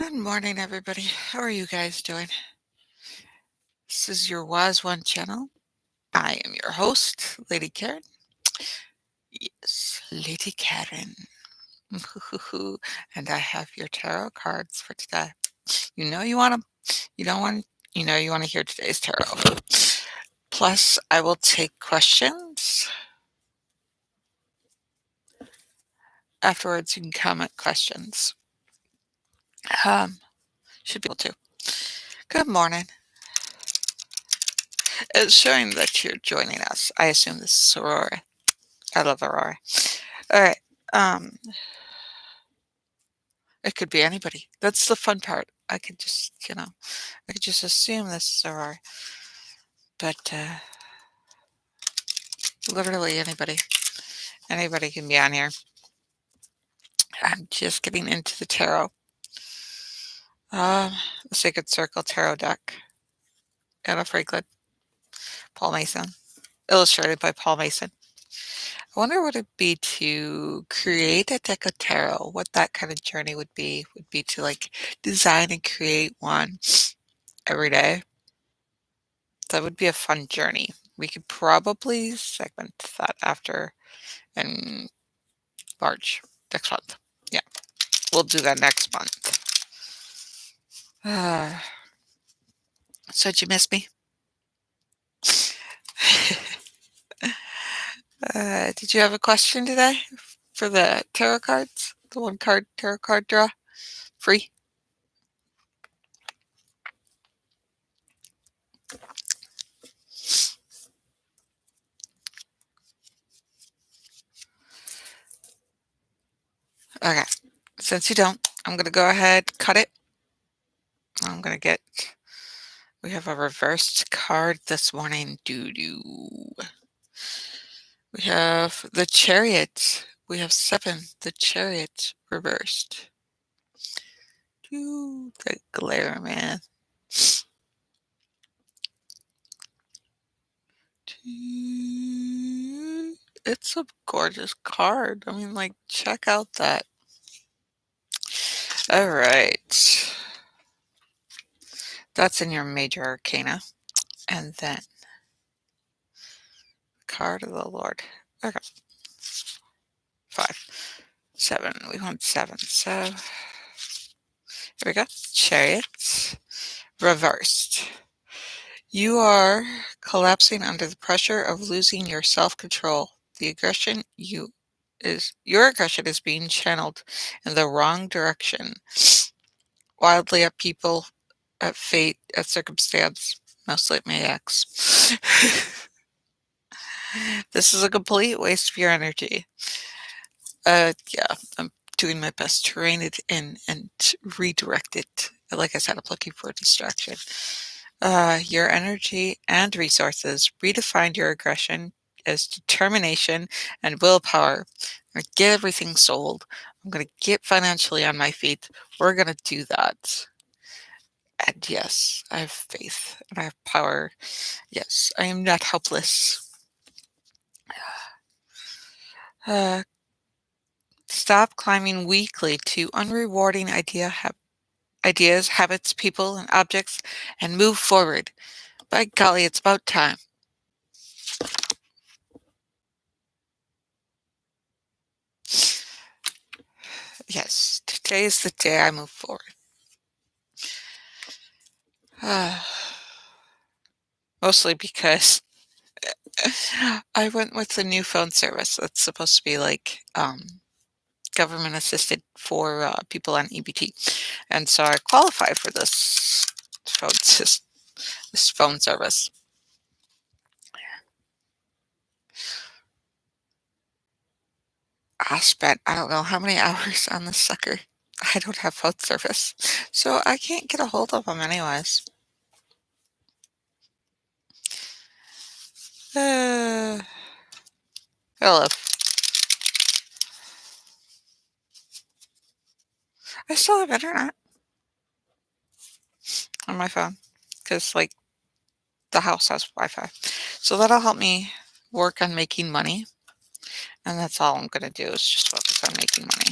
Good morning, everybody. How are you guys doing? This is your Waz One channel. I am your host, Lady Caren. Yes, Lady Caren. And I have your tarot cards for today. You know you want them. You don't want. You know you want to hear today's tarot. Plus, I will take questions afterwards. You can comment questions. Um, should be able to. Good morning. It's showing that you're joining us. I assume this is Aurora. I love Aurora. All right. Um, it could be anybody. That's the fun part. I could just, I could just assume this is Aurora, but literally anybody. Anybody can be on here. I'm just getting into the tarot. Um, the Sacred Circle Tarot deck. Anna Franklin, Paul Mason, illustrated by Paul Mason. I wonder what it'd be to create a deck of tarot. What that kind of journey would be to like design and create one every day. That would be a fun journey. We could probably segment that after in March, next month. Yeah, we'll do that next month. So did you miss me? Did you have a question today for the tarot cards? The one card tarot card draw? Free? Okay. Since you don't, I'm going to go ahead, cut it. I'm going to get, we have a reversed card this morning. Doo-doo. We have the Chariot. We have 7, the Chariot reversed. Ooh, the glare, man. It's a gorgeous card. I mean, like, check out that. All right. That's in your major arcana. And then card of the Lord. Okay. 5, 7. We want 7. So here we go. Chariot reversed. You are collapsing under the pressure of losing your self-control. Your aggression is being channeled in the wrong direction. Wildly at people, at fate, at circumstance, mostly at my ex. This is a complete waste of your energy. Yeah, I'm doing my best to rein it in and redirect it. Like I said, I'm looking for a distraction. Your energy and resources. Redefine your aggression as determination and willpower. I'm going to get everything sold. I'm going to get financially on my feet. We're going to do that. And yes, I have faith and I have power. Yes, I am not helpless. Stop climbing weakly to unrewarding ideas, habits, people, and objects, and move forward. By golly, it's about time. Yes, today is the day I move forward. Mostly because I went with the new phone service that's supposed to be like government assisted for people on EBT, and so I qualify for this phone service. I spent I don't know how many hours on this sucker. I don't have phone service, so I can't get a hold of them anyways. Hello. I still have internet on my phone because, like, the house has Wi-Fi, so that'll help me work on making money, and that's all I'm gonna do is just focus on making money.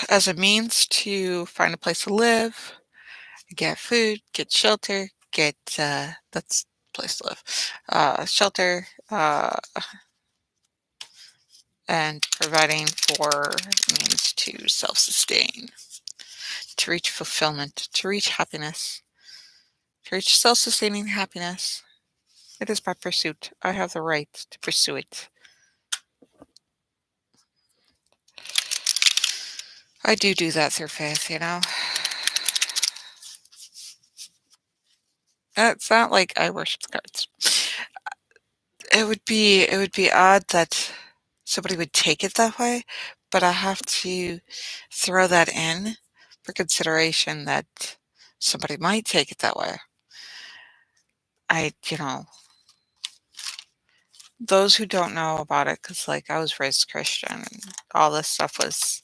as a means to find a place to live, get food, get shelter, get that's place to live, shelter, and providing for means to self-sustain, to reach fulfillment, to reach happiness, to reach self-sustaining happiness. It is my pursuit. I have the right to pursue it. I do that through faith, you know. It's not like I worship the cards. It would be odd that somebody would take it that way, but I have to throw that in for consideration that somebody might take it that way. Those who don't know about it, because like I was raised Christian and all this stuff was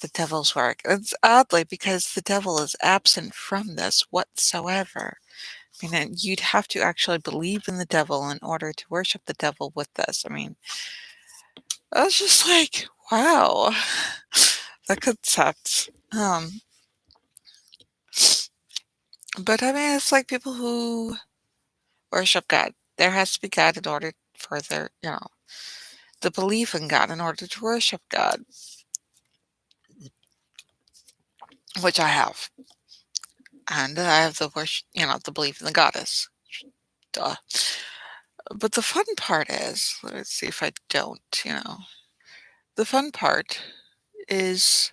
the devil's work. It's oddly because the devil is absent from this whatsoever. I mean, and you'd have to actually believe in the devil in order to worship the devil with this. I mean, I was just like, wow, the concept. But I mean, it's like people who worship God. There has to be God in order for the belief in God in order to worship God, which I have. And I have the worship, the belief in the goddess. Duh. But the fun part is, let's see if I don't. The fun part is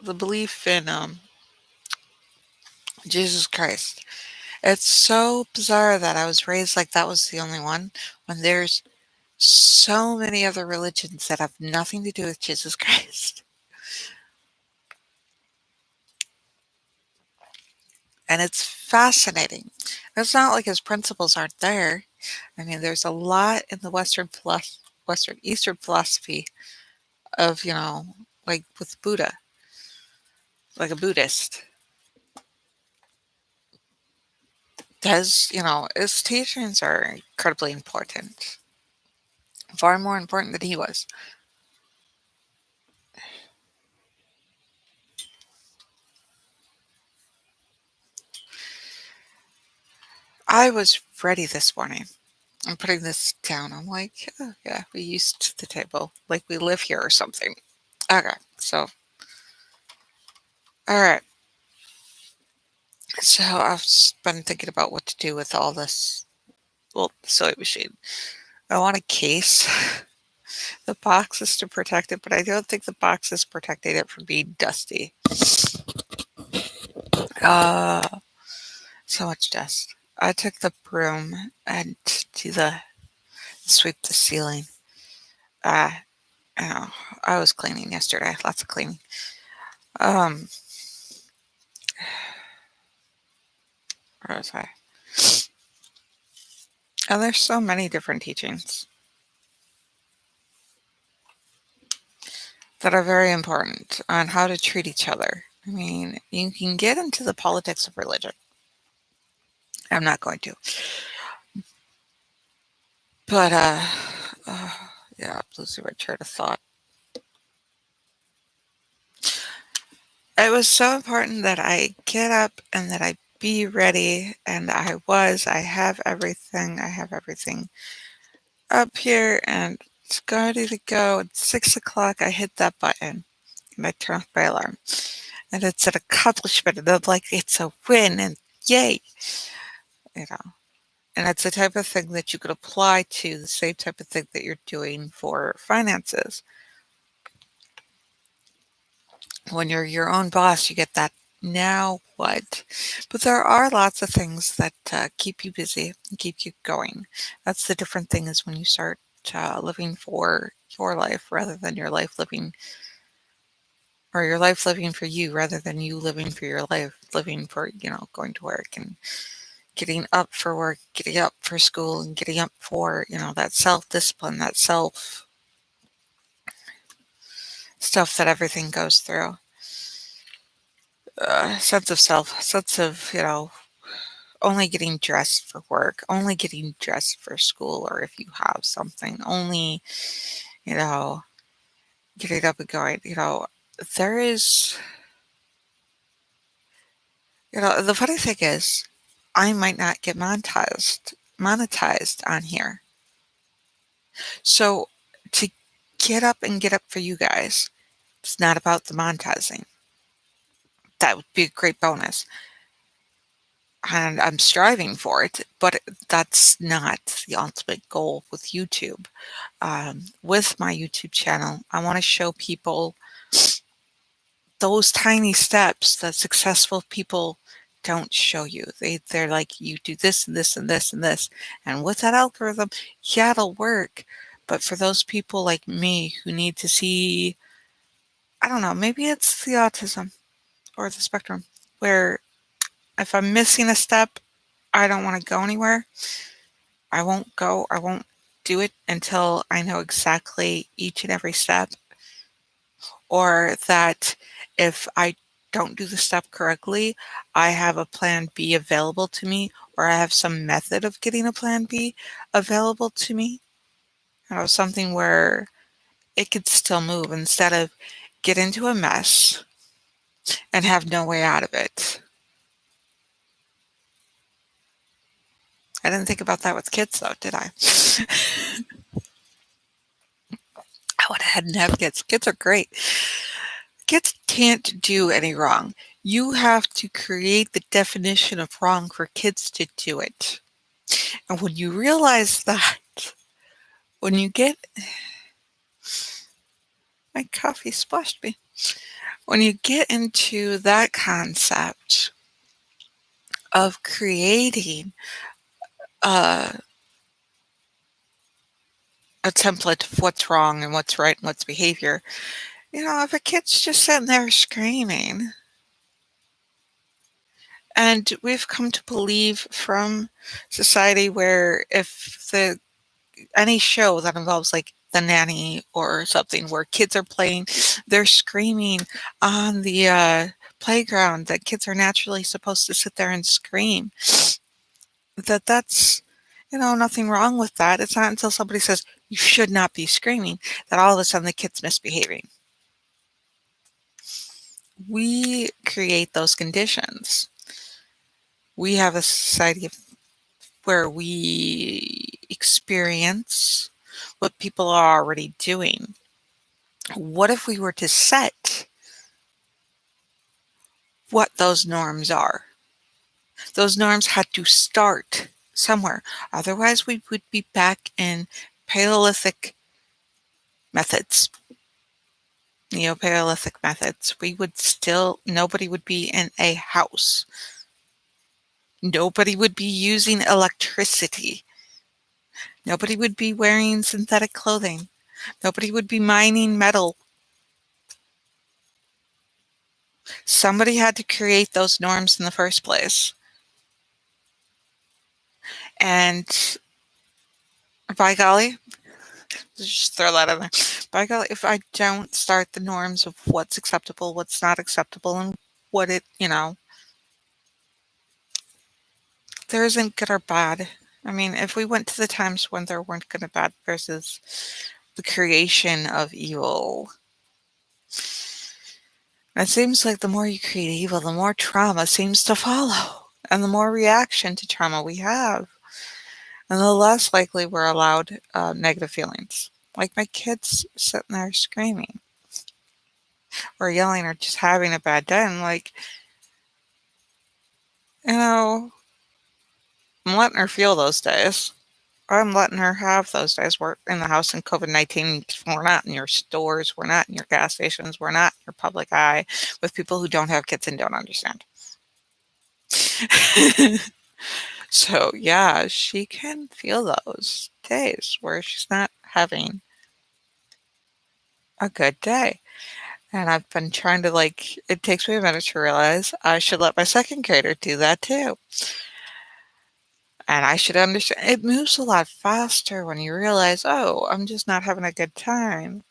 the belief in Jesus Christ. It's so bizarre that I was raised like that was the only one when there's so many other religions that have nothing to do with Jesus Christ. And it's fascinating. It's not like his principles aren't there. I mean, there's a lot in the Eastern philosophy of, like with Buddha, like a Buddhist. His teachings are incredibly important, far more important than he was. I was ready this morning. I'm putting this down. I'm like, oh, yeah, we used the table like we live here or something. Okay, so, all right. So I've been thinking about what to do with all this, well, sewing machine. I want a case. The box is to protect it, but I don't think the box is protecting it from being dusty. Uh, so much dust. I took the broom and do the sweep the ceiling. Uh, you know, I was cleaning yesterday. Lots of cleaning. Um, where was I? And there's so many different teachings that are very important on how to treat each other. I mean, you can get into the politics of religion. I'm not going to. But, uh yeah, I'm losing my train of thought. It was so important that I get up and that I be ready, and I have everything. I have everything up here, and it's ready to go. At 6 o'clock, I hit that button, and I turn off my alarm. And it's an accomplishment, and I'm like, it's a win, and yay! You know, and it's the type of thing that you could apply to the same type of thing that you're doing for finances. When you're your own boss, you get that now what? But there are lots of things that keep you busy and keep you going. That's the different thing is when you start living for your life rather than your life living, or your life living for you rather than you living for your life, living for, going to work and getting up for work, getting up for school, and getting up for, that self discipline, that self stuff that everything goes through. Sense of self, sense of, only getting dressed for work, only getting dressed for school, or if you have something, only, you know, getting up and going. There is, the funny thing is, I might not get monetized on here. So to get up for you guys, it's not about the monetizing. That would be a great bonus. And I'm striving for it, but that's not the ultimate goal with YouTube. With my YouTube channel, I want to show people those tiny steps that successful people don't show you. They're like, you do this and this and this and this. And with that algorithm, yeah, it'll work. But for those people like me who need to see, I don't know, maybe it's the autism or the spectrum, where if I'm missing a step, I don't want to go anywhere. I won't go, I won't do it until I know exactly each and every step, or that if I don't do the step correctly, I have a plan B available to me, or I have some method of getting a plan B available to me. Something where it could still move instead of get into a mess and have no way out of it. I didn't think about that with kids though, did I? I went ahead and have kids. Kids are great. Kids can't do any wrong. You have to create the definition of wrong for kids to do it. And when you realize that, when you get my coffee splashed me. When you get into that concept of creating a, a template of what's wrong and what's right and what's behavior, if a kid's just sitting there screaming, and we've come to believe from society where if any show that involves like the nanny or something where kids are playing, they're screaming on the playground, that kids are naturally supposed to sit there and scream. That's nothing wrong with that. It's not until somebody says you should not be screaming that all of a sudden the kid's misbehaving. We create those conditions. We have a society where we experience what people are already doing. What if we were to set what those norms are? Those norms had to start somewhere. Otherwise, we would be back in Paleolithic methods, Neo-Paleolithic methods. Nobody would be in a house. Nobody would be using electricity. Nobody would be wearing synthetic clothing. Nobody would be mining metal. Somebody had to create those norms in the first place. And by golly, just throw that in there. By golly, if I don't start the norms of what's acceptable, what's not acceptable, and what there isn't good or bad. I mean, if we went to the times when there weren't good or bad versus the creation of evil, it seems like the more you create evil, the more trauma seems to follow, and the more reaction to trauma we have, and the less likely we're allowed negative feelings. Like my kids sitting there screaming or yelling or just having a bad day. I'm like, you know, I'm letting her feel those days. I'm letting her have those days. We're in the house in COVID-19. We're not in your stores. We're not in your gas stations. We're not in your public eye with people who don't have kids and don't understand. So, yeah, she can feel those days where she's not having a good day. And I've been trying to, it takes me a minute to realize I should let my second grader do that too. And I should understand. It moves a lot faster when you realize, oh, I'm just not having a good time.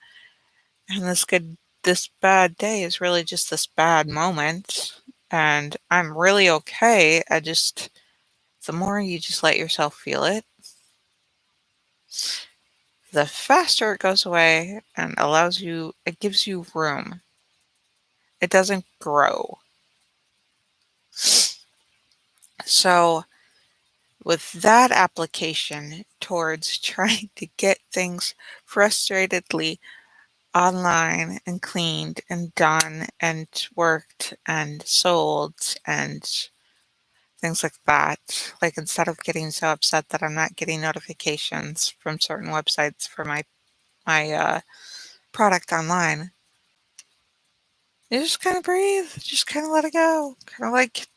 And this bad day is really just this bad moment. And I'm really okay. The more you just let yourself feel it, the faster it goes away and it gives you room. It doesn't grow. So, with that application towards trying to get things frustratedly online and cleaned and done and worked and sold and things like that. Like instead of getting so upset that I'm not getting notifications from certain websites for my product online, you just kind of breathe, just kind of let it go, kind of like,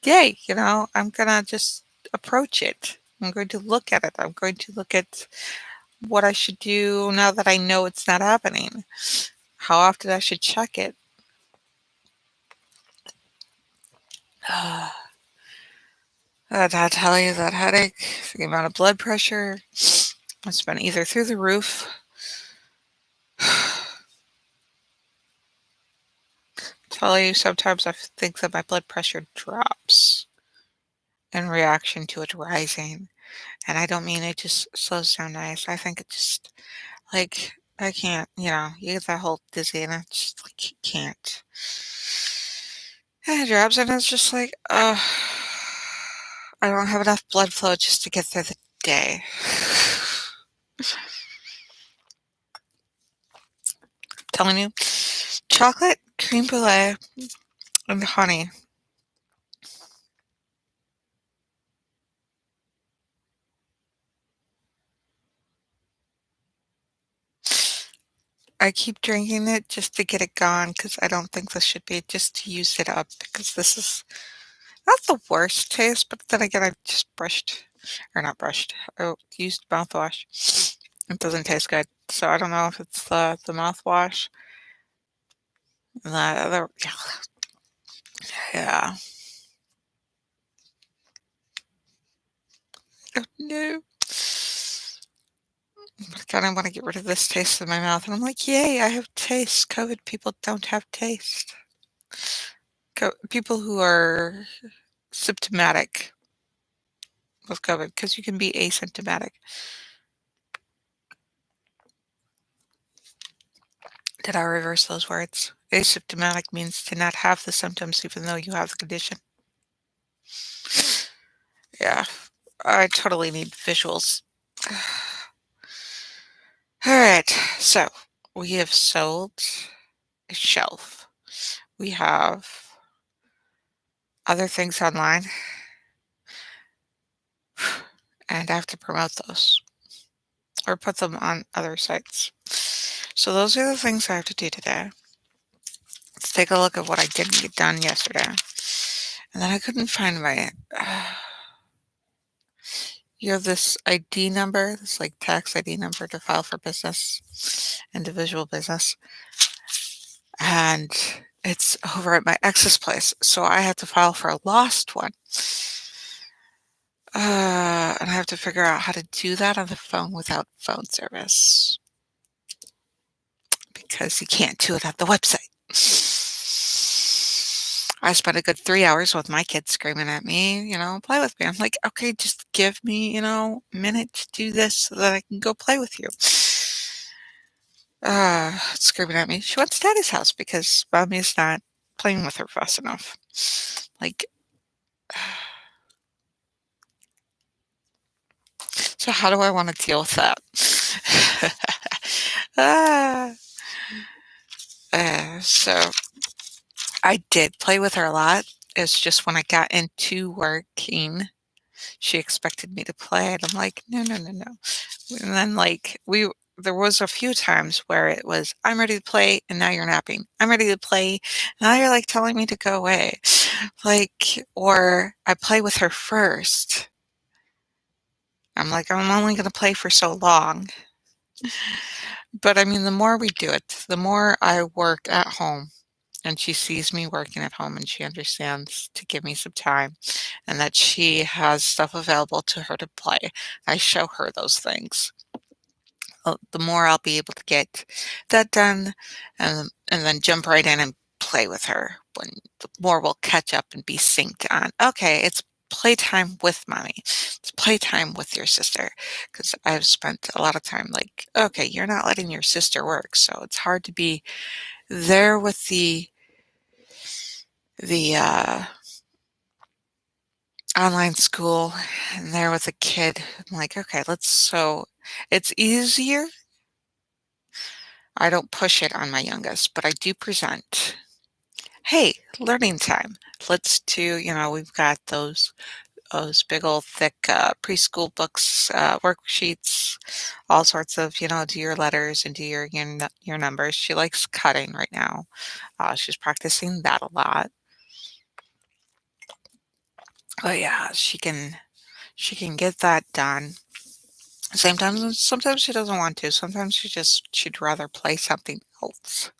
yay, I'm gonna just approach it. I'm going to look at it. I'm going to look at what I should do now that I know it's not happening. How often I should check it. Did I tell you that headache, the amount of blood pressure, it's been either through the roof. Tell you sometimes I think that my blood pressure drops in reaction to it rising. And I don't mean it just slows down nice. I think it just like I can't, you get that whole dizzy and I just like can't. And it drops and it's just like, I don't have enough blood flow just to get through the day. Telling you, chocolate, cream brulee, and honey. I keep drinking it just to get it gone because I don't think this should be just to use it up because this is not the worst taste, but then again, I just brushed, or not brushed, I used mouthwash. It doesn't taste good. So I don't know if it's the mouthwash. And the other, yeah. Oh, no. But I kind of want to get rid of this taste in my mouth. And I'm like, yay, I have taste. COVID people don't have taste. People who are symptomatic with COVID, because you can be asymptomatic. Did I reverse those words? Asymptomatic means to not have the symptoms even though you have the condition. Yeah, I totally need visuals. All right, so we have sold a shelf. We have other things online, and I have to promote those or put them on other sites. So those are the things I have to do today. Let's take a look at what I didn't get done yesterday. And then I couldn't find my. You have this ID number, this like tax ID number to file for business, individual business. And it's over at my ex's place. So I had to file for a lost one. And I have to figure out how to do that on the phone without phone service because you can't do it on the website. I spent a good 3 hours with my kids screaming at me, play with me. I'm like, okay, just give me, a minute to do this so that I can go play with you. Screaming at me. She wants Daddy's house because Mommy's not playing with her fast enough. Like, so how do I want to deal with that? Ah. So I did play with her a lot. It's just when I got into working, she expected me to play, and I'm like, no, no, no, no. And then there was a few times where it was, I'm ready to play, and now you're napping. I'm ready to play, now you're like telling me to go away. Or I play with her first. I'm like, I'm only going to play for so long. But I mean, the more we do it, the more I work at home and she sees me working at home and she understands to give me some time and that she has stuff available to her to play. I show her those things. The more I'll be able to get that done and then jump right in and play with her when the more we'll catch up and be synced on. Okay, it's playtime with mommy. It's playtime with your sister. Because I've spent a lot of time like, okay, you're not letting your sister work, so it's hard to be there with the online school and there with a kid. I'm like, okay, it's easier. I don't push it on my youngest, but I do present. Hey, learning time. Let's do, we've got those big old thick preschool books, worksheets, all sorts of, do your letters and do your numbers. She likes cutting right now. She's practicing that a lot. But yeah, she can get that done. Sometimes she doesn't want to. Sometimes she'd rather play something else.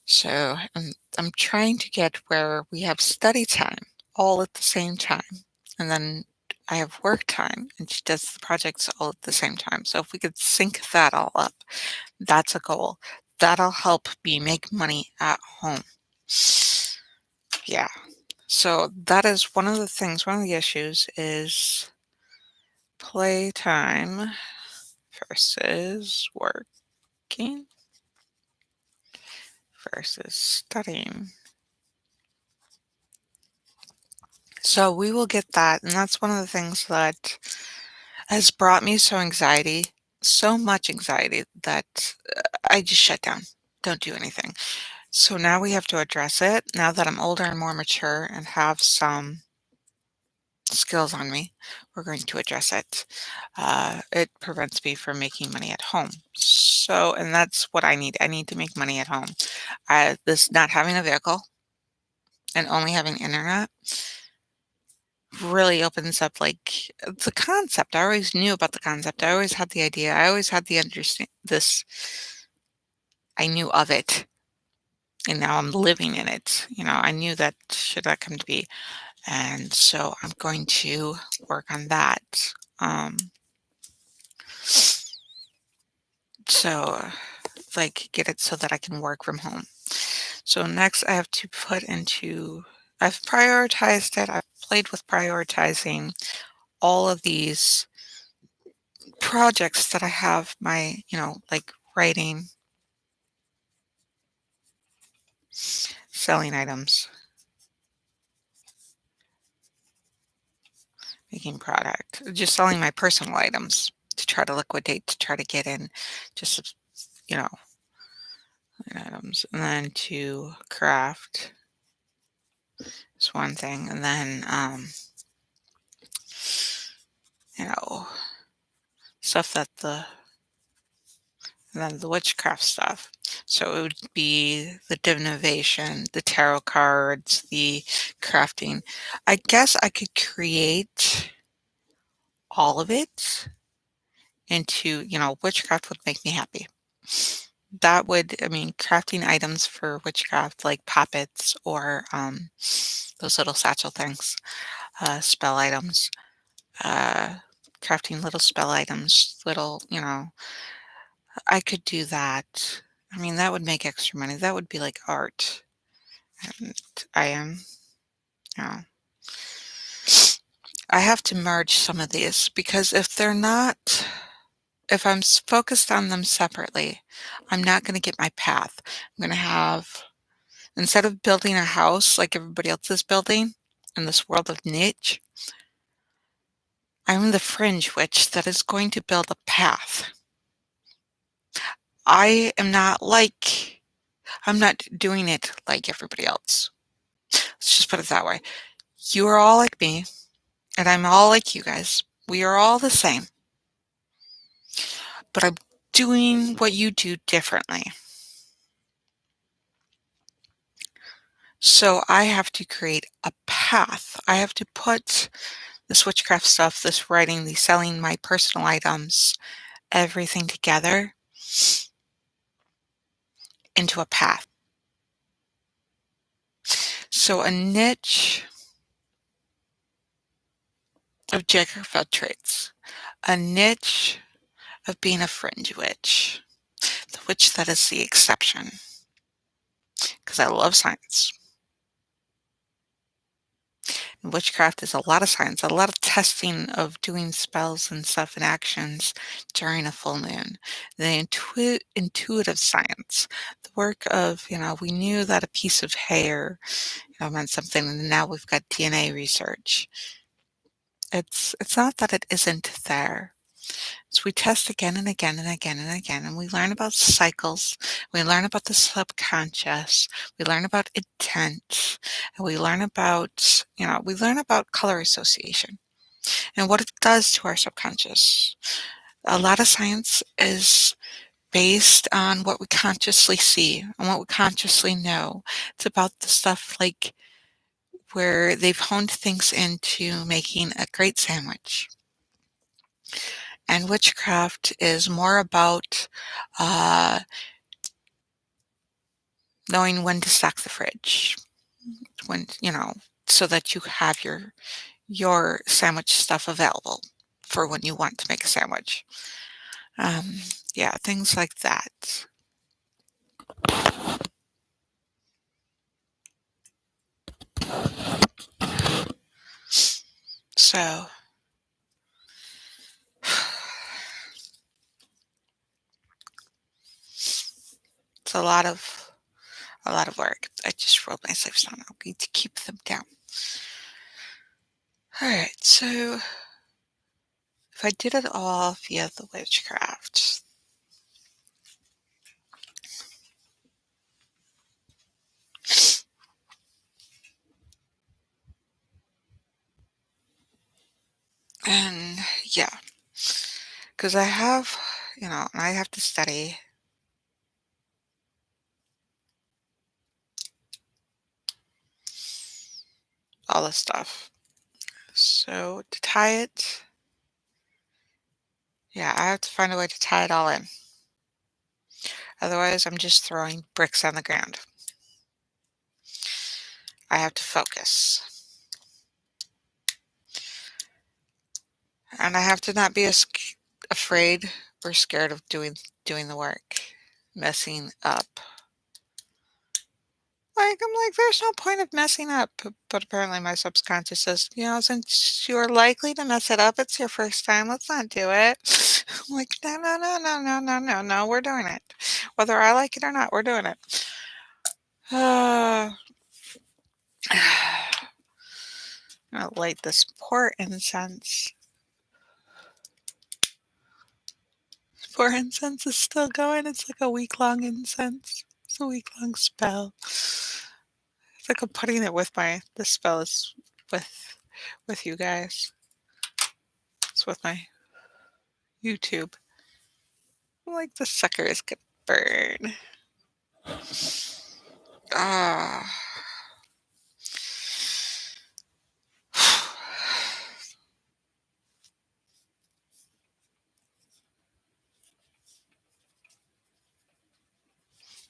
So I'm trying to get where we have study time all at the same time. And then I have work time and she does the projects all at the same time. So if we could sync that all up, that's a goal. That'll help me make money at home. Yeah. So that is one of the things, one of the issues is playtime versus working versus studying. So we will get that, and that's one of the things that has brought me so much anxiety that I just shut down, don't do anything. So now we have to address it. Now that I'm older and more mature and have some skills on me, we're going to address it. It prevents me from making money at home. So, and that's what I need. I need to make money at home. This not having a vehicle and only having internet really opens up like the concept. I always knew about the concept. I always had the idea. I always had the understand this. I knew of it, and now I'm living in it. I knew that should that come to be, and so I'm going to work on that. So like get it so that I can work from home. So next I have to I've prioritized it. I've played with prioritizing all of these projects that I have like writing, selling items, making product, just selling my personal items to try to liquidate, to try to get in just, you know, items. And then to craft is one thing. And then, you know, stuff that and then the witchcraft stuff. So it would be the divination, the tarot cards, the crafting. I guess I could create all of it into, witchcraft would make me happy. Crafting items for witchcraft like poppets or those little satchel things, spell items, uh, crafting little spell items, I could do that. That would make extra money. That would be like art. And I am, you know, I have to merge some of these because if focused on them separately, I'm not going to get my path. I'm going to have, instead of building a house like everybody else is building in this world of niche, I'm the fringe witch that is going to build a path. I am not like, I'm not doing it like everybody else. Let's just put it that way. You are all like me, and I'm all like you guys. We are all the same, but I'm doing what you do differently. So I have to create a path. I have to put this witchcraft stuff, this writing, the selling my personal items, everything together into a path. So a niche of jack of all trades, a niche of being a fringe witch, the witch that is the exception, because I love science. And witchcraft is a lot of science, a lot of testing of doing spells and stuff and actions during a full moon. The intuitive science, the work of, we knew that a piece of hair, meant something, and now we've got DNA research. It's not that it isn't there. So we test again and again and again and again, and we learn about cycles. We learn about the subconscious. We learn about intent, and we learn about color association and what it does to our subconscious. A lot of science is based on what we consciously see and what we consciously know. It's about the stuff like where they've honed things into making a great sandwich. And witchcraft is more about uh, knowing when to stock the fridge, when, so that you have your sandwich stuff available for when you want to make a sandwich. Um, yeah, things like that. So it's a lot of work. I just rolled my sleeves down. I need to keep them down. All right, so if I did it all via the witchcraft, and yeah, because I have to study all this stuff. So to tie it, yeah, I have to find a way to tie it all in. Otherwise, I'm just throwing bricks on the ground. I have to focus. And I have to not be afraid or scared of doing the work, messing up. I'm like, there's no point of messing up. But apparently my subconscious says, since you're likely to mess it up, it's your first time, let's not do it. I'm like, no, no, no, no, no, no, no, no, we're doing it. Whether I like it or not, we're doing it. I'm going to light this poor incense. Poor incense is still going. It's like a week-long incense. It's a week-long spell. It's like I'm putting it with the spell is with you guys. It's with my YouTube. I'm like, the sucker is gonna burn. Ah.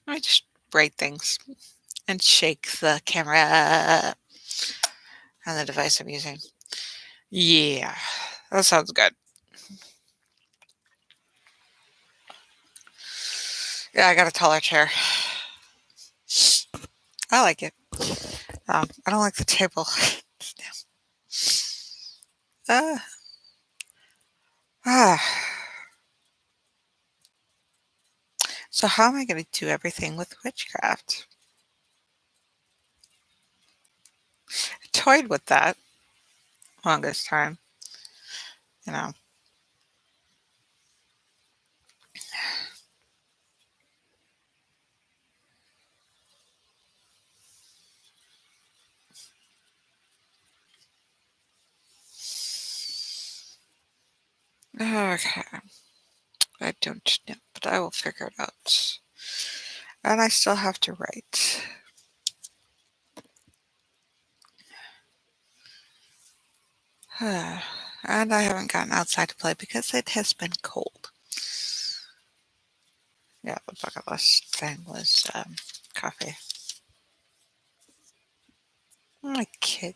I just write things and shake the camera on the device I'm using. Yeah, that sounds good. Yeah, I got a taller chair. I like it. I don't like the table. uh, ah. So how am I going to do everything with witchcraft? I toyed with that longest time, you know. Okay, I don't know, but I will figure it out. And I still have to write. And I haven't gotten outside to play because it has been cold. Yeah, the bucket list thing was coffee. My kid.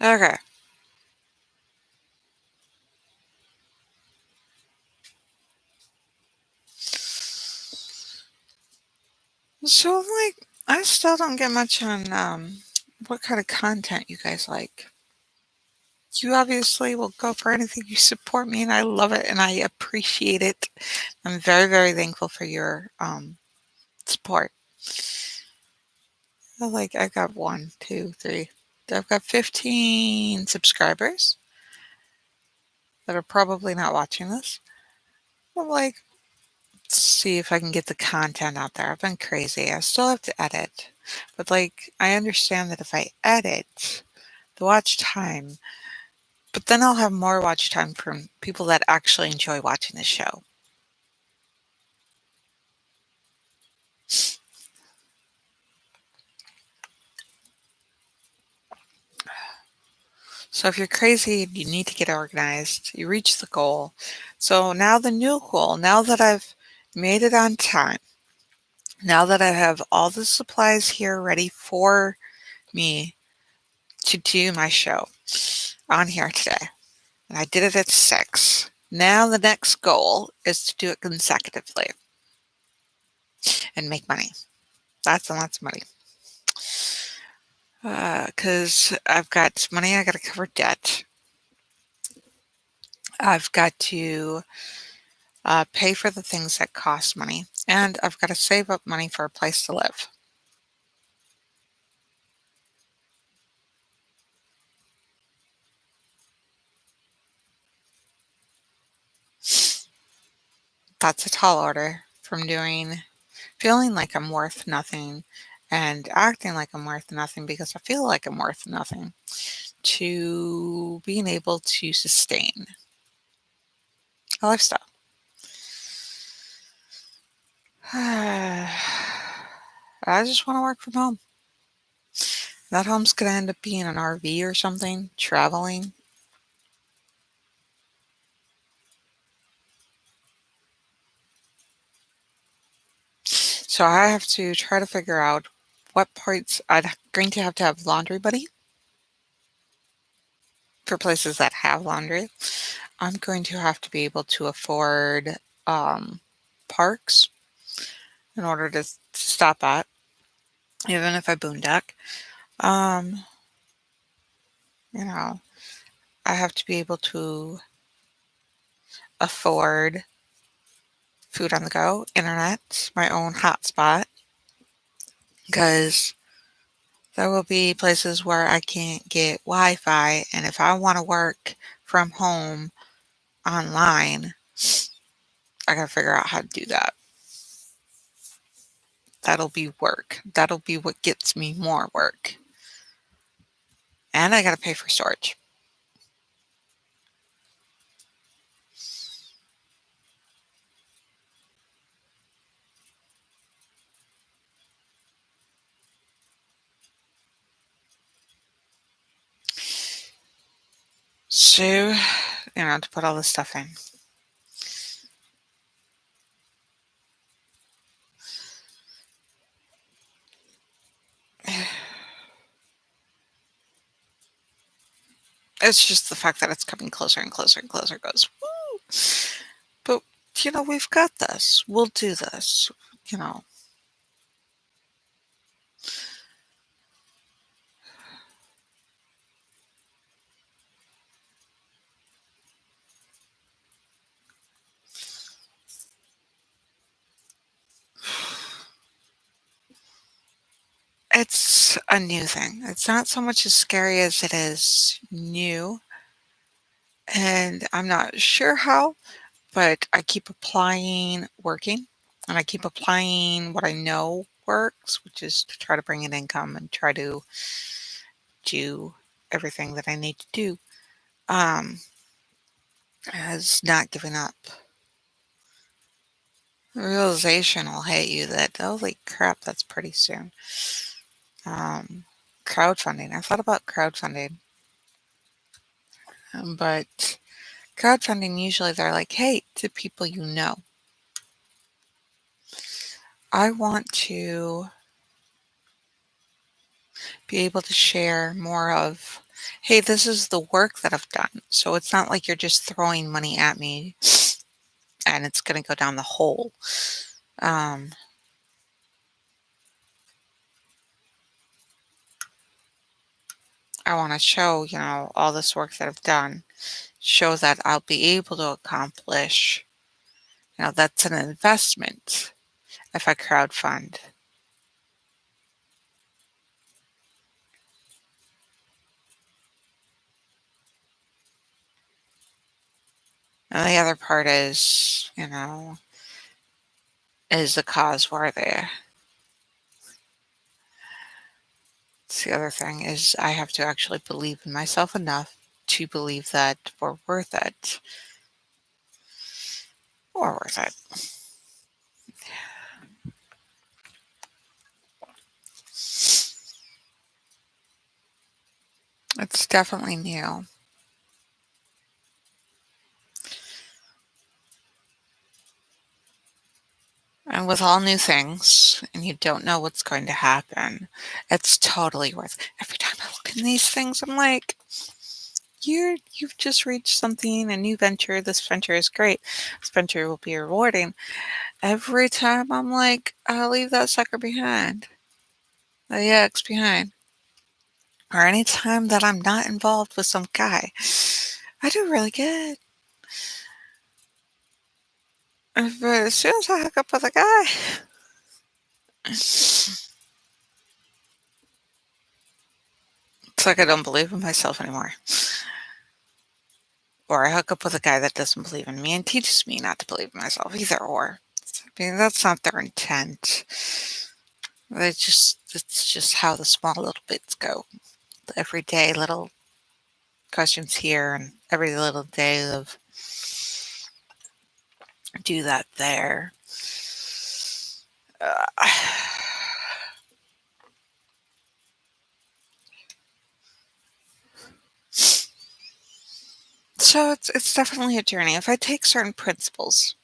Okay. So, like, I still don't get much on what kind of content you guys like. You obviously will go for anything. You support me, and I love it, and I appreciate it. I'm very, very thankful for your support. Like, I got one, two, three. I've got 15 subscribers that are probably not watching this. I'm like, let's see if I can get the content out there. I've been crazy. I still have to edit. But like I understand that if I edit the watch time, but then I'll have more watch time from people that actually enjoy watching the show. So if you're crazy and you need to get organized, you reach the goal. So now the new goal, now that I've made it on time, now that I have all the supplies here ready for me to do my show on here today, and I did it at 6. Now the next goal is to do it consecutively and make money. Lots and lots of money. Because I've got money, I got to cover debt. I've got to pay for the things that cost money, and I've got to save up money for a place to live. That's a tall order from feeling like I'm worth nothing and acting like I'm worth nothing because I feel like I'm worth nothing to being able to sustain a lifestyle. I just want to work from home. That home's going to end up being an RV or something, traveling. So I have to try to figure out what parts I'm going to have laundry buddy for places that have laundry. I'm going to have to be able to afford um, parks in order to stop at, even if I boondock. Um, you know, I have to be able to afford food on the go, internet, my own hotspot, because there will be places where I can't get Wi Fi. And if I want to work from home online, I got to figure out how to do that. That'll be work. That'll be what gets me more work. And I got to pay for storage. So, to put all this stuff in. It's just the fact that it's coming closer and closer and closer goes, woo! But, we've got this. We'll do this. You know, it's a new thing. It's not so much as scary as it is new. And I'm not sure how, but I keep applying working and I keep applying what I know works, which is to try to bring in income and try to do everything that I need to do. As not giving up. The realization will hit you that, holy crap, that's pretty soon. Um, Crowdfunding. I thought about crowdfunding, but crowdfunding usually they're like, hey, to people you know. I want to be able to share more of, hey, this is the work that I've done. So it's not like you're just throwing money at me and it's going to go down the hole. Um, I want to show, all this work that I've done, show that I'll be able to accomplish. That's an investment if I crowdfund. And the other part is the cause worthy? It's the other thing is I have to actually believe in myself enough to believe that we're worth it. We're worth it. It's definitely new. And with all new things, and you don't know what's going to happen, it's totally worth. Every time I look in these things, I'm like, you've just reached something, a new venture. This venture is great. This venture will be rewarding. Every time I'm like, I'll leave that sucker behind. The ex behind. Or any time that I'm not involved with some guy, I do really good. But as soon as I hook up with a guy, it's like I don't believe in myself anymore. Or I hook up with a guy that doesn't believe in me and teaches me not to believe in myself, either or. I mean, that's not their intent. It's just how the small little bits go. The everyday little questions here and every little day of do that there. Uh, so it's definitely a journey. If I take certain principles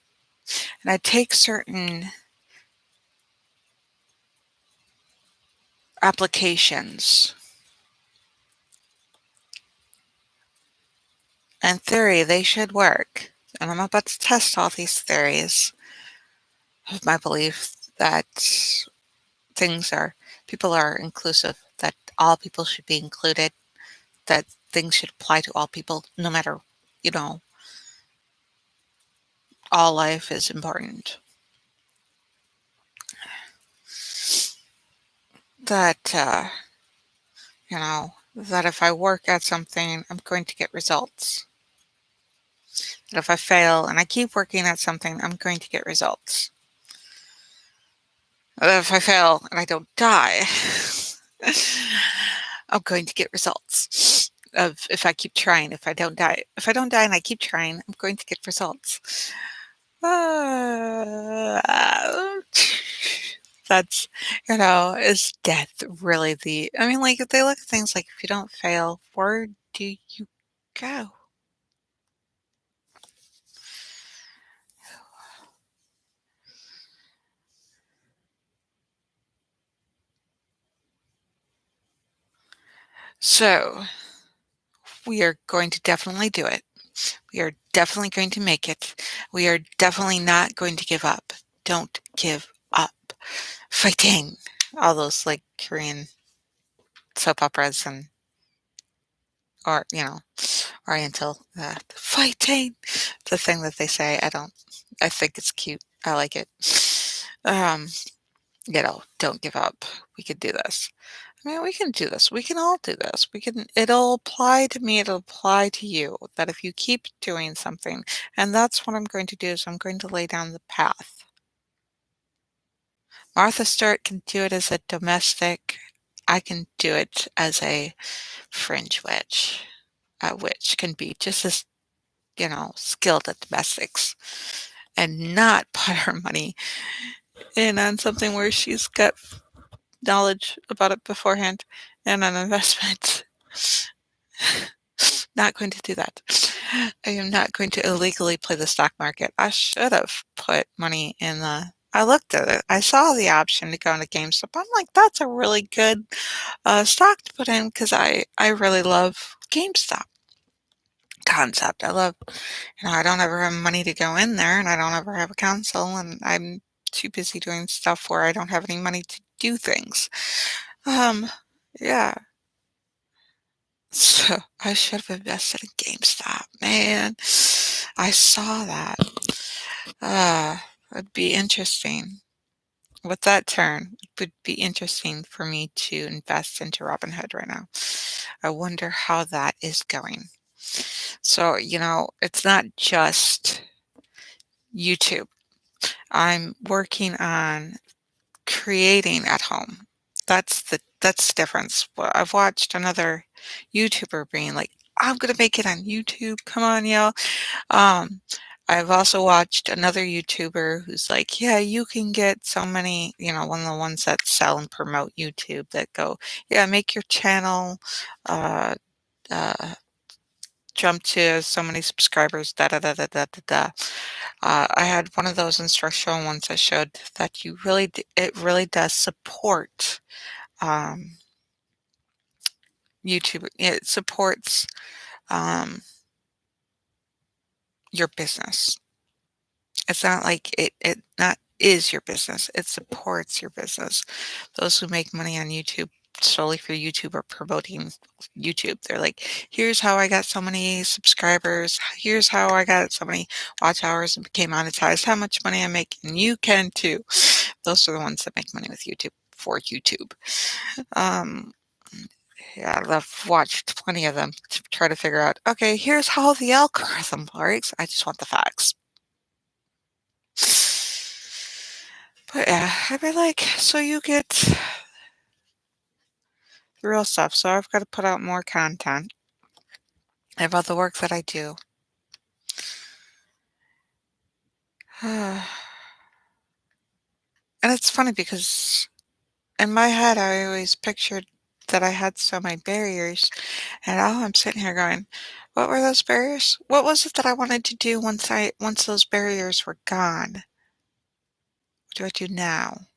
and I take certain applications, in theory, they should work. And I'm about to test all these theories of my belief that things are, people are inclusive, that all people should be included, that things should apply to all people, no matter, you know, all life is important. That, that if I work at something, I'm going to get results. That if I fail and I keep working at something, I'm going to get results. That if I fail and I don't die, I'm going to get results. Of if I keep trying, if I don't die. If I don't die and I keep trying, I'm going to get results. Uh, that's, is death really I mean, like, if they look at things like if you don't fail, where do you go? So, we are going to definitely do it. We are definitely going to make it. We are definitely not going to give up. Don't give up. Fighting. All those like Korean soap operas and or Oriental fighting. The thing that they say. I think it's cute. I like it. Um, don't give up. We can do this. I mean, we can do this. We can all do this. It'll apply to me. It'll apply to you. That if you keep doing something, and that's what I'm going to do is I'm going to lay down the path. Martha Stewart can do it as a domestic. I can do it as a fringe witch. A witch can be just as, skilled at domestics and not put her money in on something where she's got knowledge about it beforehand and an investment. Not going to do that. I am not going to illegally play the stock market. I should have put money in I looked at it. I saw the option to go into GameStop. I'm like, that's a really good stock to put in because I really love GameStop concept. I love, I don't ever have money to go in there and I don't ever have a console and I'm too busy doing stuff where I don't have any money to do things. Um, yeah. So I should have invested in GameStop, man. I saw that. Uh, it'd be interesting. With that turn, it would be interesting for me to invest into Robinhood right now. I wonder how that is going. So, it's not just YouTube. I'm working on creating at home. That's the difference. Well, I've watched another YouTuber being like, "I'm gonna make it on YouTube. Come on, y'all." Um, I've also watched another YouTuber who's like, "Yeah, you can get so many," one of the ones that sell and promote YouTube that go, "Yeah, make your channel, uh, uh, jump to so many subscribers, da da da da da da da." I had one of those instructional ones that showed that it really does support um, YouTube. It supports um, your business. It's not like it not is your business. It supports your business. Those who make money on YouTube solely for YouTube are promoting YouTube. They're like, here's how I got so many subscribers. Here's how I got so many watch hours and became monetized. How much money I make, and you can too. Those are the ones that make money with YouTube for YouTube. Um, yeah, I've watched plenty of them to try to figure out, okay, here's how the algorithm works. I just want the facts. But yeah, I'd be like, so you get the real stuff. So I've got to put out more content about the work that I do. And it's funny because in my head, I always pictured that I had so many barriers. And now I'm sitting here going, what were those barriers? What was it that I wanted to do once those barriers were gone? What do I do now?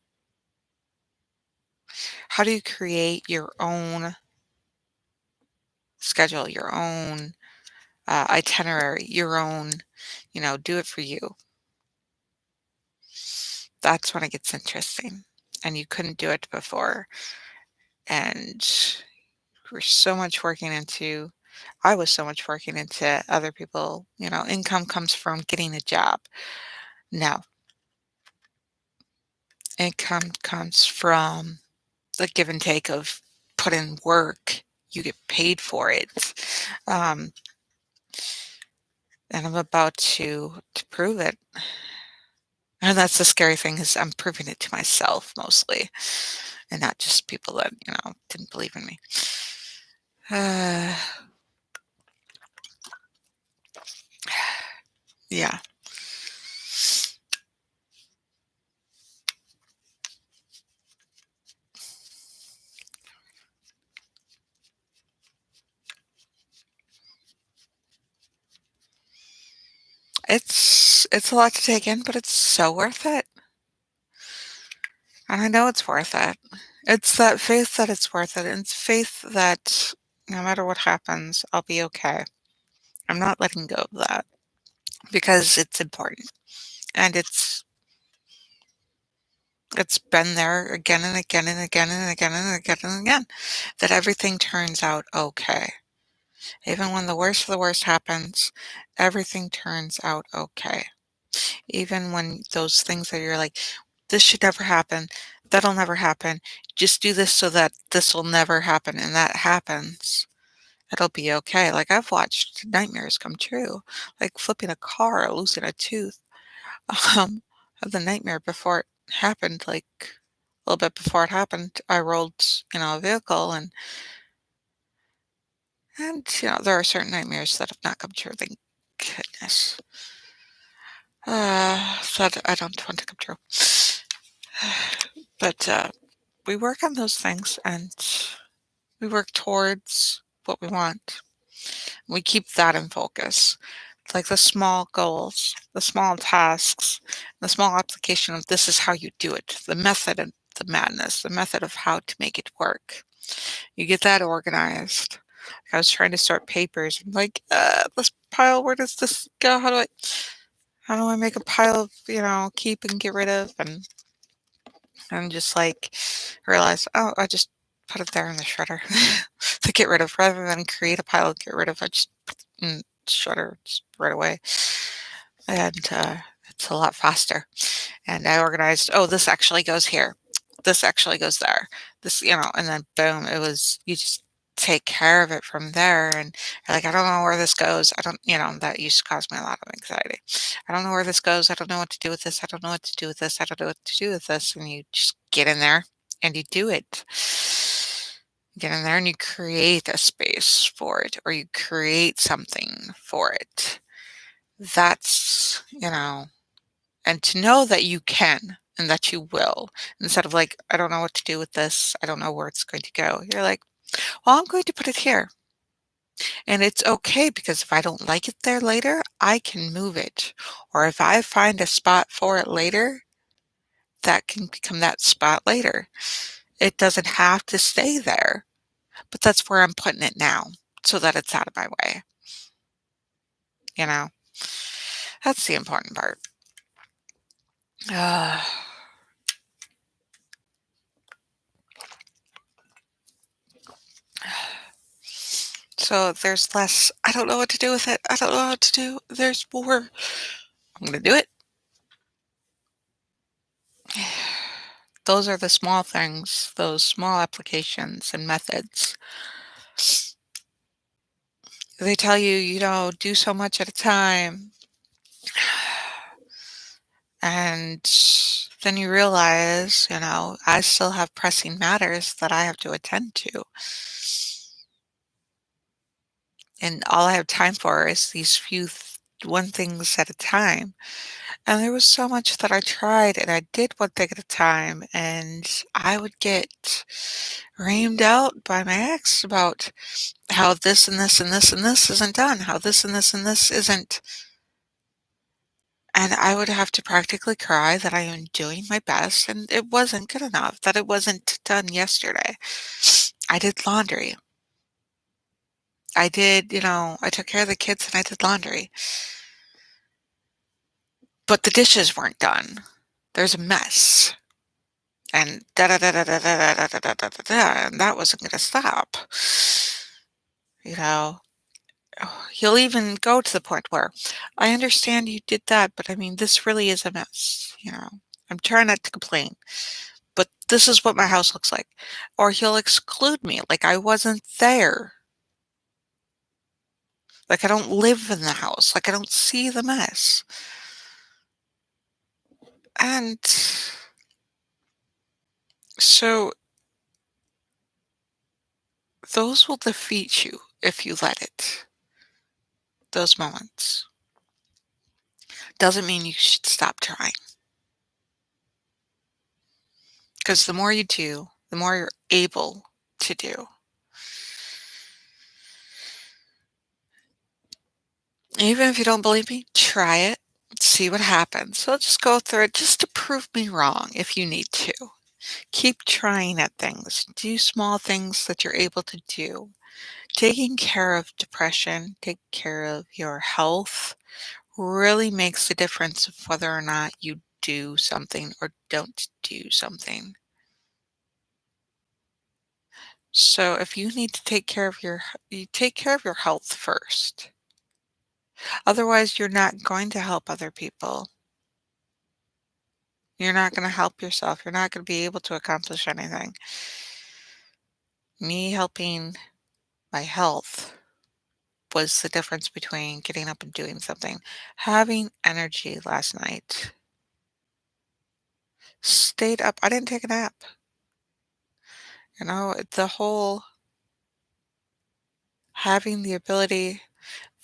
How do you create your own schedule, your own itinerary, your own, do it for you? That's when it gets interesting. And you couldn't do it before. And we're so much working into, I was so much working into other people, income comes from getting a job. No, income comes from the give and take of put in work, you get paid for it. Um, and I'm about to prove it. And that's the scary thing is I'm proving it to myself mostly, and not just people that, didn't believe in me. Uh, yeah, it's a lot to take in, but it's so worth it. And I know it's worth it. It's that faith that it's worth it. And it's faith that no matter what happens, I'll be okay. I'm not letting go of that because it's important. And it's been there again and again and again and again and again and again that everything turns out okay. Even when the worst of the worst happens, everything turns out okay. Even when those things that you're like, this should never happen, that'll never happen, just do this so that this will never happen, and that happens, it'll be okay. Like, I've watched nightmares come true, like flipping a car or losing a tooth. Um, of the nightmare before it happened, like a little bit before it happened, I rolled, a vehicle and there are certain nightmares that have not come true, thank goodness. That I don't want to come true. But we work on those things and we work towards what we want. We keep that in focus. Like the small goals, the small tasks, the small application of this is how you do it, the method of the madness, the method of how to make it work. You get that organized. I was trying to start papers. I'm like, this pile, where does this go? How do I make a pile of, keep and get rid of? And just like realize, oh, I just put it there in the shredder to get rid of rather than create a pile to get rid of. I just put it in shredder just right away, and it's a lot faster. And I organized, oh, this actually goes here. This actually goes there. This, and then boom, you just take care of it from there. And you're like, I don't know where this goes. I don't, that used to cause me a lot of anxiety. I don't know where this goes. I don't know what to do with this. I don't know what to do with this. I don't know what to do with this. And you just get in there and you do it. Get in there and you create a space for it, or you create something for it. That's, and to know that you can and that you will, instead of like, I don't know what to do with this. I don't know where it's going to go. You're like, well, I'm going to put it here. And it's okay because if I don't like it there later, I can move it. Or if I find a spot for it later, that can become that spot later. It doesn't have to stay there, but that's where I'm putting it now so that it's out of my way. You know, that's the important part. Uh, so there's less, I don't know what to do with it. I don't know what to do. There's more. I'm going to do it. Those are the small things, those small applications and methods. They tell you, do so much at a time. And then you realize, I still have pressing matters that I have to attend to. And all I have time for is these one things at a time. And there was so much that I tried and I did one thing at a time, and I would get reamed out by my ex about how this and this and this and this isn't done, how this and this and this isn't. And I would have to practically cry that I am doing my best and it wasn't good enough, that it wasn't done yesterday. I did laundry. I took care of the kids and I did laundry. But the dishes weren't done. There's a mess. And da da da da da da da da da da da da, and that wasn't going to stop. You know, he'll even go to the point where I understand you did that, but I mean, this really is a mess. I'm trying not to complain, but this is what my house looks like. Or he'll exclude me, like I wasn't there. Like I don't live in the house, like I don't see the mess. And so those will defeat you if you let it. Those moments. Doesn't mean you should stop trying. Because the more you do, the more you're able to do. Even if you don't believe me, try it, see what happens. So just go through it just to prove me wrong if you need to. Keep trying at things. Do small things that you're able to do. Taking care of depression, taking care of your health really makes the difference of whether or not you do something or don't do something. So if you need to you take care of your health first. Otherwise, you're not going to help other people. You're not going to help yourself. You're not going to be able to accomplish anything. Me helping my health was the difference between getting up and doing something. Having energy last night. Stayed up. I didn't take a nap. The whole having the ability,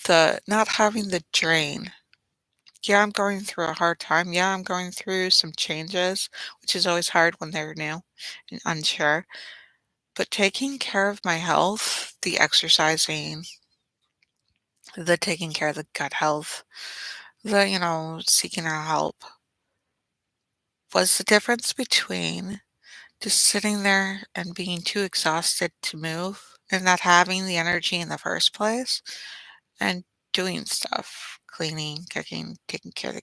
the not having the drain. Yeah, I'm going through a hard time. Yeah, I'm going through some changes, which is always hard when they're new and unsure. But taking care of my health, the exercising, the taking care of the gut health, seeking out help was the difference between just sitting there and being too exhausted to move and not having the energy in the first place and doing stuff, cleaning, cooking, taking care of the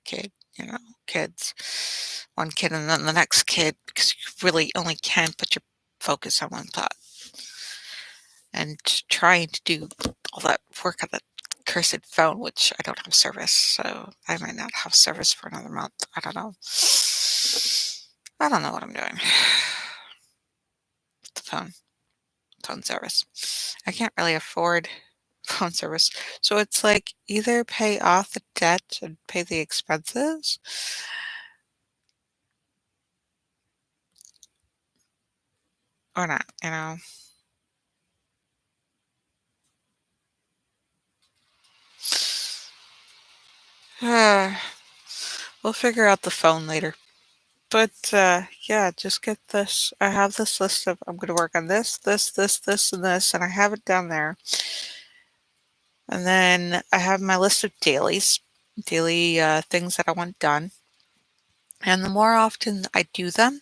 kids, one kid and then the next kid because you really only can put your focus on one thought. and trying to do all that work on the cursed phone, which I don't have service, so I might not have service for another month. I don't know. I don't know what I'm doing. The phone service. I can't really afford phone service. So it's like either pay off the debt and pay the expenses or not, you know. We'll figure out the phone later. But yeah, just get this. I have this list of I'm going to work on this, and this, and I have it down there. And then I have my list of daily things that I want done. And the more often I do them,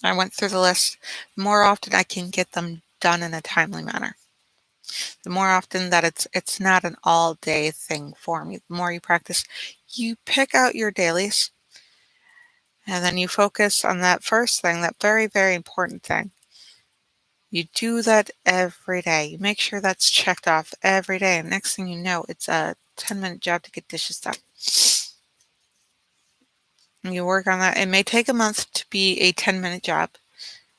I went through the list, the more often I can get them done in a timely manner. The more often that it's not an all day thing for me. The more you practice, you pick out your dailies and then you focus on that first thing, that very, very important thing. You do that every day. You make sure that's checked off every day. And next thing you know, it's a 10-minute job to get dishes done. And you work on that. It may take a month to be a 10-minute job.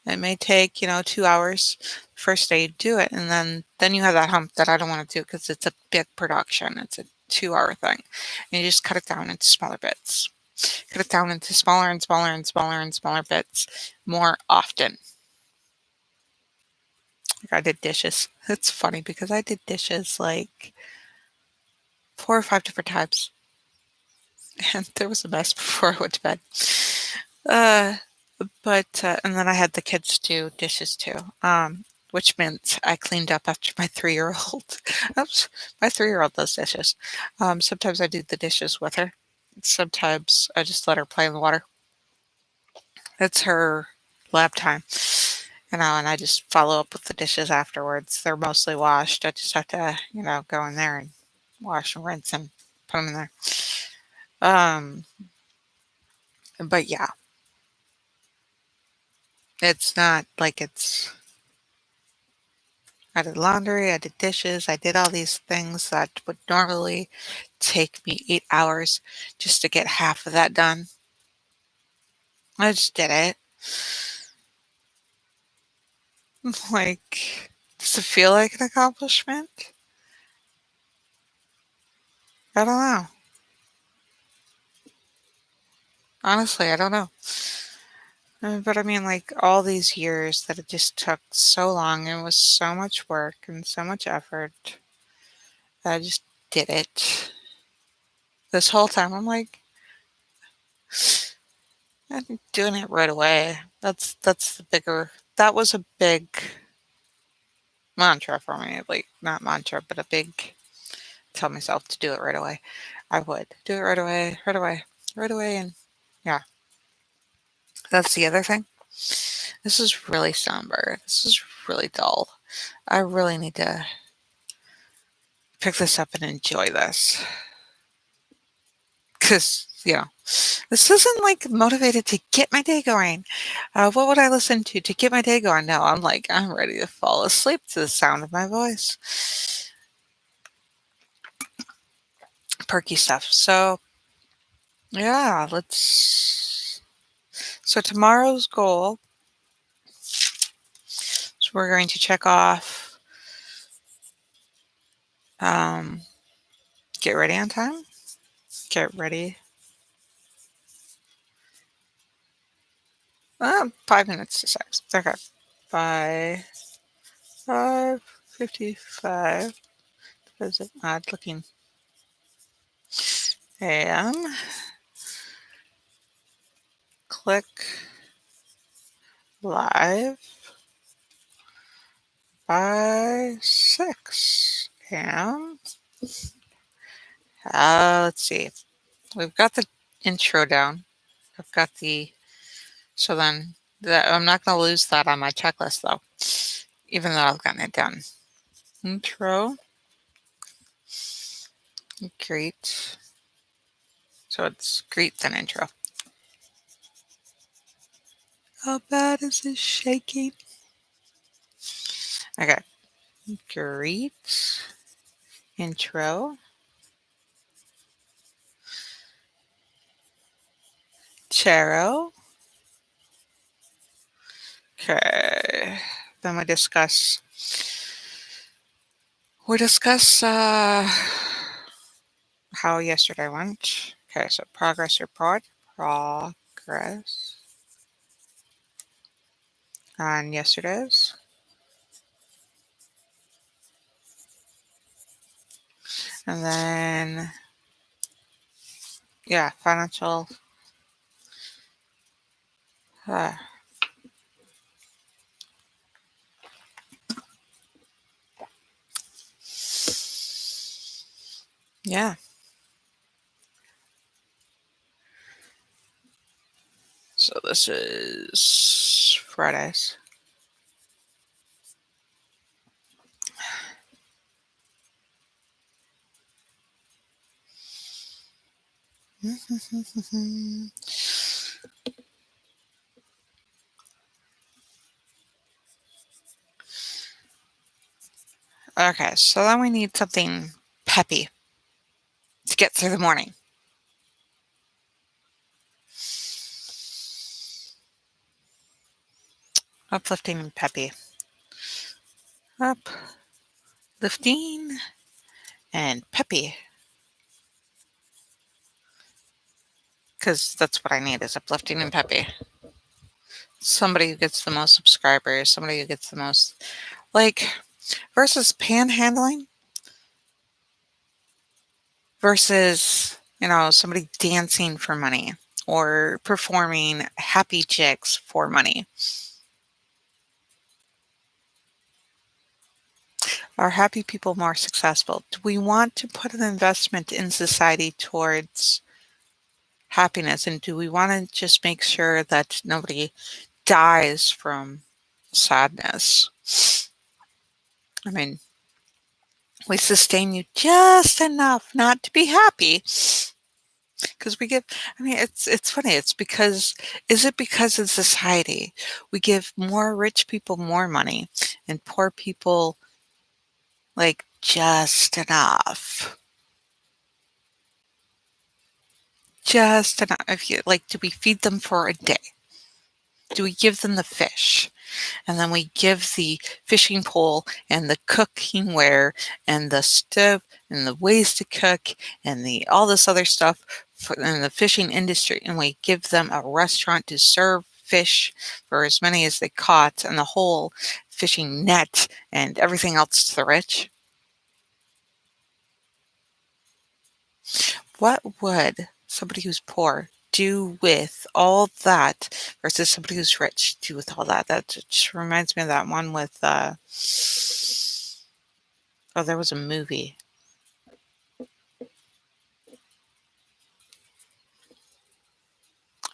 It may take, 2 hours. First day you do it, and then you have that hump that I don't want to do because it's a big production. It's a 2-hour thing. And you just cut it down into smaller bits. Cut it down into smaller and smaller and smaller and smaller bits more often. Like I did dishes. It's funny because I did dishes like 4 or 5 different times. And there was a mess before I went to bed. Uh, and then I had the kids do dishes too, which meant I cleaned up after my 3-year-old. Oops, my 3-year-old does dishes. Sometimes I do the dishes with her. Sometimes I just let her play in the water. It's her lab time, and I just follow up with the dishes afterwards. They're mostly washed. I just have to, go in there and wash and rinse and put them in there. Um, but yeah, it's not like I did laundry, I did dishes, I did all these things that would normally take me 8 hours just to get half of that done. I just did it. Like, does it feel like an accomplishment? I don't know. Honestly, I don't know. But I mean, like, all these years that it just took so long and was so much work and so much effort, that I just did it. This whole time, I'm like, I'm doing it right away. That's the bigger. That was a big mantra for me. Like not mantra, but a big tell myself to do it right away. I would do it right away, right away, right away, and yeah, that's the other thing. This is really somber. This is really dull. I really need to pick this up and enjoy this because this isn't like motivated to get my day going. What would I listen to get my day going? No, I'm ready to fall asleep to the sound of my voice. Perky stuff. So yeah, let's. So tomorrow's goal. So we're going to check off. Um, get ready on time. Get ready. 5 minutes to 6. Okay. By 5:55. There's an odd looking AM. Click live by 6 a.m. Let's see. We've got the intro down. I've got so then I'm not going to lose that on my checklist though, even though I've gotten it done. Intro. Great. So it's greet then intro. How bad is this shaking? Okay. Greet. Intro. Tarot. Okay. Then we discuss how yesterday went. Okay, so progress report. Progress on yesterday's. And then, yeah, financial. Uh, yeah, so this is Fridays. Okay, so then we need something peppy to get through the morning. Uplifting and peppy. Uplifting and peppy. Because that's what I need is uplifting and peppy. Somebody who gets the most subscribers, somebody who gets the most, like, versus panhandling versus, somebody dancing for money or performing happy chicks for money. Are happy people more successful? Do we want to put an investment in society towards happiness? And do we want to just make sure that nobody dies from sadness? I mean, we sustain you just enough not to be happy because we give. I mean, it's funny. Is it because of society we give more rich people more money and poor people like just enough? Just enough. If you like, do we feed them for a day? Do we give them the fish? And then we give the fishing pole and the cooking ware and the stove and the ways to cook and the all this other stuff in the fishing industry, and we give them a restaurant to serve fish for as many as they caught and the whole fishing net and everything else to the rich. What would somebody who's poor do with all that versus somebody who's rich do with all that? That just reminds me of that one with oh, there was a movie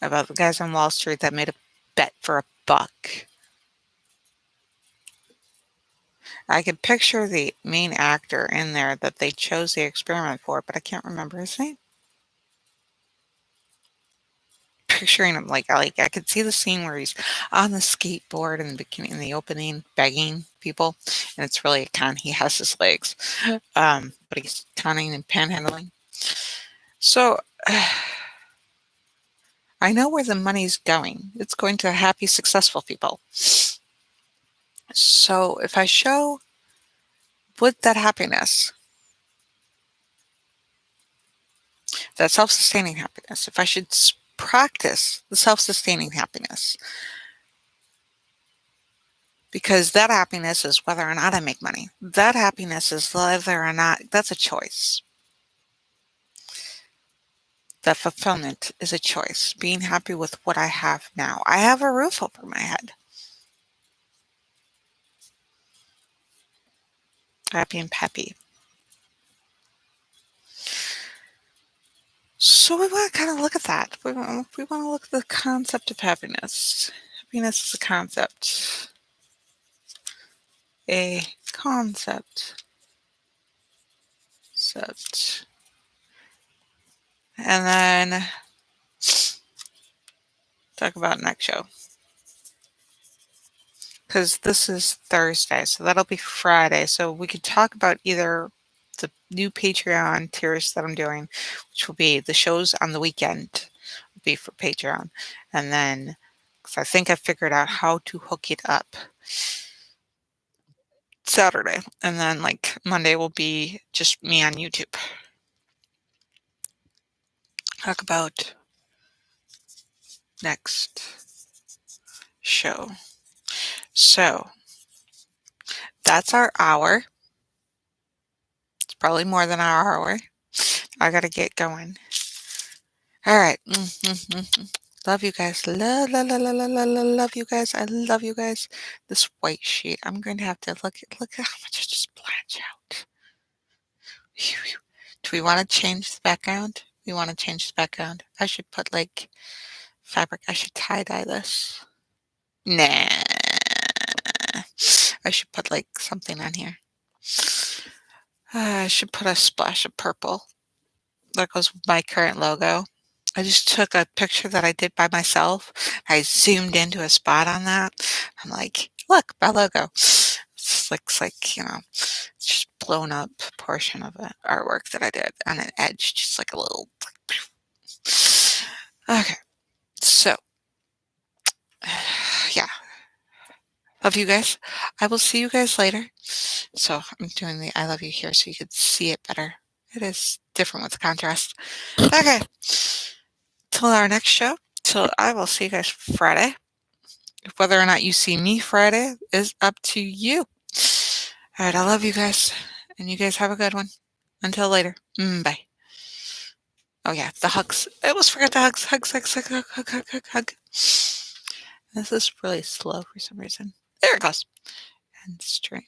about the guys on Wall Street that made a bet for a buck. I could picture the main actor in there that they chose the experiment for, but I can't remember his name. Picturing him like I could see the scene where he's on the skateboard in the beginning, in the opening, begging people, and it's really a con. He has his legs, but he's conning and panhandling. So I know where the money's going. It's going to happy, successful people. So if I show with that happiness, that self-sustaining happiness, if I should practice the self-sustaining happiness, because that happiness is whether or not I make money. That happiness is whether or not that's a choice. That fulfillment is a choice. Being happy with what I have now. I have a roof over my head. Happy and peppy. So we want to kind of look at that. We want to look at the concept of happiness. Happiness is a concept. A concept. Concept. And then talk about next show. because this is Thursday, so that'll be Friday. So we could talk about either the new Patreon tiers that I'm doing, which will be the shows on the weekend, will be for Patreon, and then because I think I figured out how to hook it up Saturday, and then like Monday will be just me on YouTube. Talk about next show. So that's our hour. It's probably more than our hour. I gotta get going. All right. Love you guys. Love you guys. I love you guys. This white sheet. I'm going to have to look at how much I just blanch out. Do we want to change the background? We want to change the background. I should put like fabric. I should tie dye this. Nah. I should put like something on here. I should put a splash of purple. That goes with my current logo. I just took a picture that I did by myself. I zoomed into a spot on that. I'm like, look, my logo. It just looks like, it's just blown up portion of the artwork that I did on an edge, just like a little. Okay, so yeah, love you guys. I will see you guys later. So I'm doing the I love you here so you could see it better. It is different with the contrast. Okay, till our next show. So I will see you guys Friday. Whether or not you see me Friday is up to you. All right, I love you guys, and you guys have a good one. Until later. Bye. Oh yeah, the hugs. I almost forgot the hugs. Hugs, hugs, hug, hug, hug, hug, hug, hug. This is really slow for some reason. There it goes. And string.